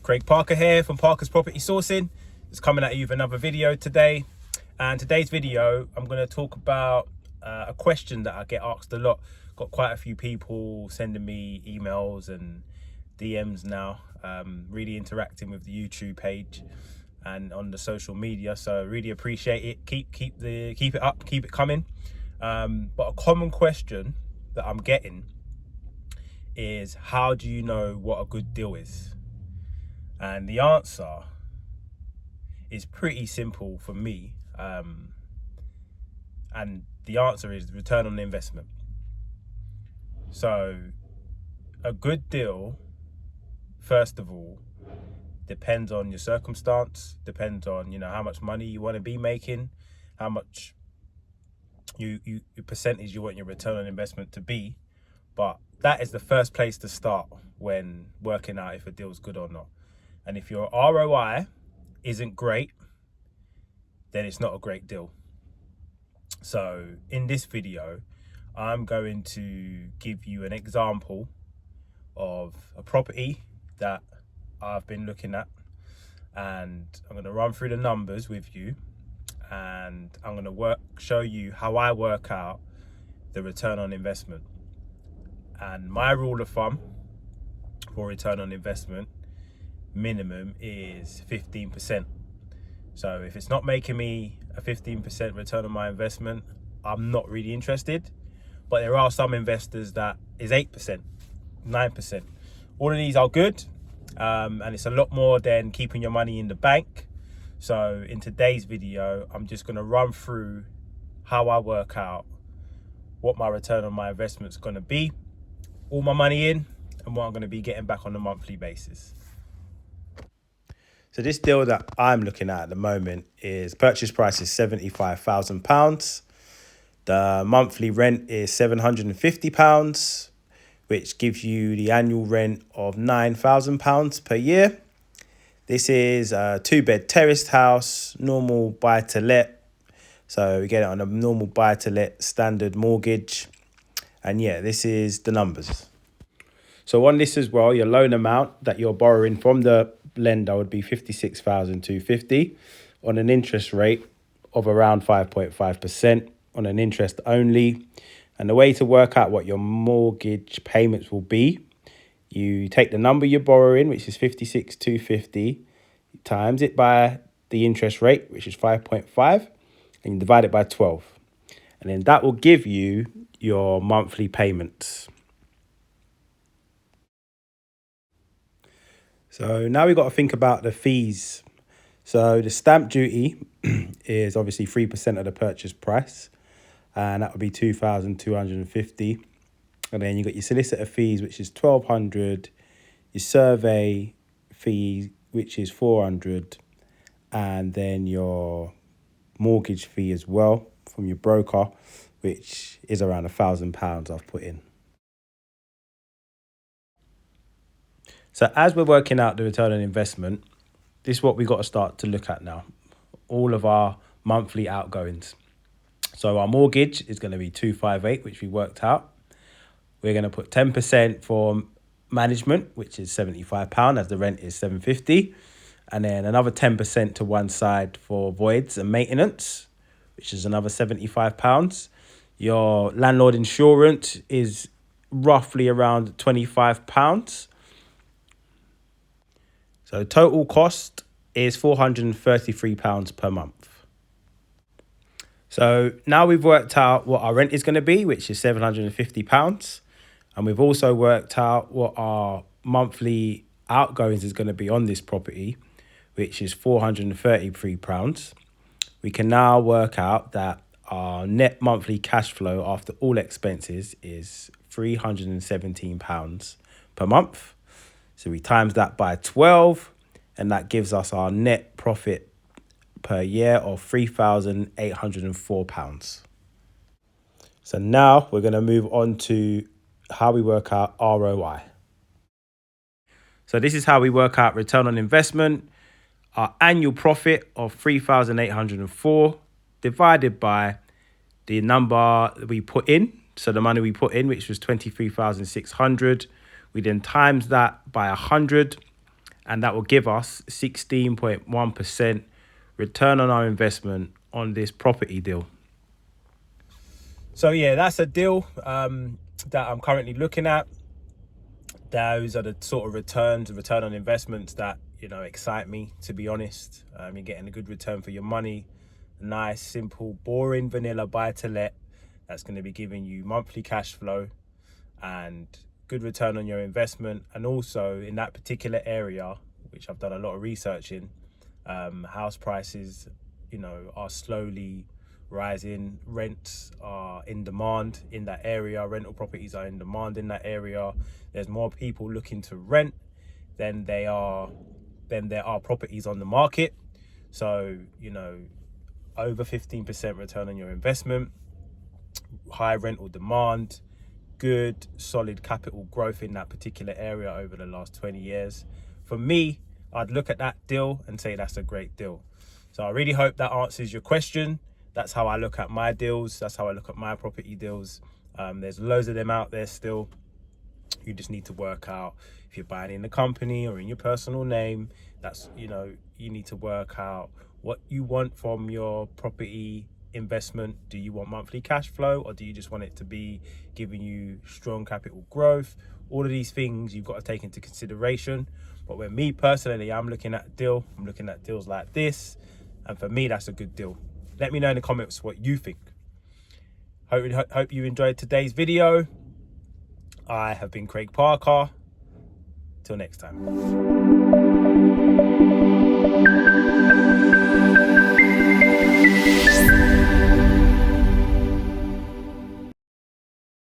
Craig Parker here from Parker's Property Sourcing. It's coming at you with another video today. And today's video, I'm going to talk about a question that I get asked a lot. Got quite a few people sending me emails and DMs now, really interacting with the YouTube page and on the social media. So really appreciate it. Keep it up, keep it coming. But a common question that I'm getting is, how do you know what a good deal is? And the answer is pretty simple for me. And the answer is return on investment. So a good deal, first of all, depends on your circumstance, depends on, how much money you want to be making, how much your percentage you want your return on investment to be. But that is the first place to start when working out if a deal's good or not. And if your ROI isn't great, then it's not a great deal. So in this video, I'm going to give you an example of a property that I've been looking at, and I'm going to run through the numbers with you, and I'm going to show you how I work out the return on investment. And my rule of thumb for return on investment minimum is 15%. So if it's not making me a 15% return on my investment, I'm not really interested. But there are some investors that is 8%, 9%. All of these are good, and it's a lot more than keeping your money in the bank. So in today's video, I'm just going to run through how I work out what my return on my investment is going to be, all my money in, and what I'm going to be getting back on a monthly basis. So this deal that I'm looking at the moment is purchase price is £75,000. The monthly rent is £750, which gives you the annual rent of £9,000 per year. This is a 2-bed terraced house, normal buy to let. So we get it on a normal buy to let standard mortgage. And yeah, this is the numbers. So on this as well, your loan amount that you're borrowing from the lender would be £56,250 on an interest rate of around 5.5% on an interest only. And the way to work out what your mortgage payments will be, you take the number you're borrowing, which is £56,250, times it by the interest rate, which is 5.5, and you divide it by 12. And then that will give you your monthly payments. So now we've got to think about the fees. So the stamp duty is obviously 3% of the purchase price, and that would be £2,250. And then you got your solicitor fees, which is £1,200, your survey fee, which is £400, and then your mortgage fee as well from your broker, which is around £1,000 I've put in. So as we're working out the return on investment, this is what we've got to start to look at now. All of our monthly outgoings. So our mortgage is going to be 258, which we worked out. We're going to put 10% for management, which is £75, as the rent is £750. And then another 10% to one side for voids and maintenance, which is another £75. Your landlord insurance is roughly around £25. So total cost is £433 per month. So now we've worked out what our rent is going to be, which is £750. And we've also worked out what our monthly outgoings is going to be on this property, which is £433. We can now work out that our net monthly cash flow after all expenses is £317 per month. So we times that by 12, and that gives us our net profit per year of £3,804. So now we're going to move on to how we work out ROI. So this is how we work out return on investment. Our annual profit of £3,804 divided by the number that we put in. So the money we put in, which was £23,600. We then times that by 100, and that will give us 16.1% return on our investment on this property deal. So yeah, that's a deal that I'm currently looking at. Those are the sort of return on investments that, you know, excite me, to be honest. You're getting a good return for your money. Nice, simple, boring, vanilla buy to let that's going to be giving you monthly cash flow and good return on your investment. And also in that particular area, which I've done a lot of research in, house prices, you know, are slowly rising. Rents are in demand in that area. Rental properties are in demand in that area. There's more people looking to rent than there are properties on the market. So, you know, over 15% return on your investment, high rental demand, good solid capital growth in that particular area over the last 20 years. For me, I'd look at that deal and say that's a great deal. So I really hope that answers your question. That's how I look at my deals. That's how I look at my property deals. There's loads of them out there still. You just need to work out if you're buying in the company or in your personal name. That's, you know, you need to work out what you want from your property investment. Do you want monthly cash flow, or do you just want it to be giving you strong capital growth? All of these things you've got to take into consideration. But when me personally, I'm looking at a deal, I'm looking at deals like this, and for me, that's a good deal. Let me know in the comments what you think. Hope you enjoyed today's video. I have been Craig Parker. Till next time.